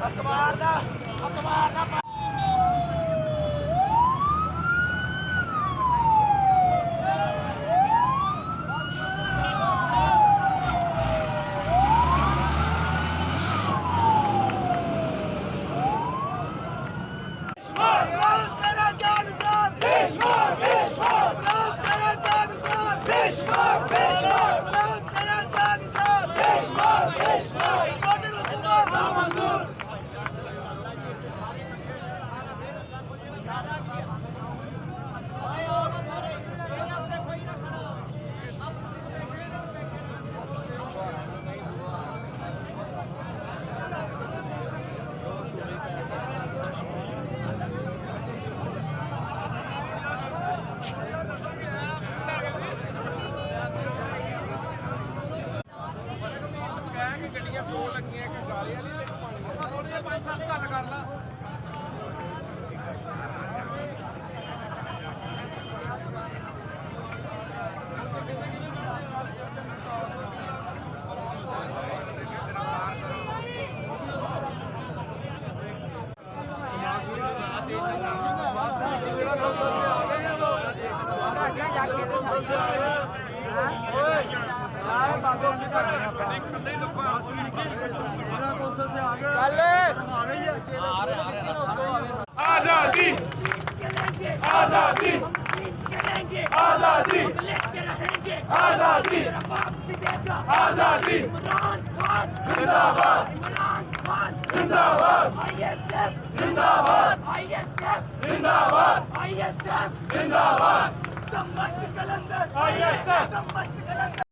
ਅਖਬਾਰ ਦਾ ਗੱਡੀਆਂ ਦੋ ਲੱਗੀਆਂ ਕਿ ਗਾਲੇ ਵਾਲੀ ਤੇ ਪਾਣੀ ਥੋੜੀ ਜਿਹੀ 5-7 ਘੱਟ ਕਰ ਲਾ आजादी आजादी आजादी आजादी आजादी जिंदाबाद जिंदाबाद जिंदाबाद जिंदाबाद जिंदाबाद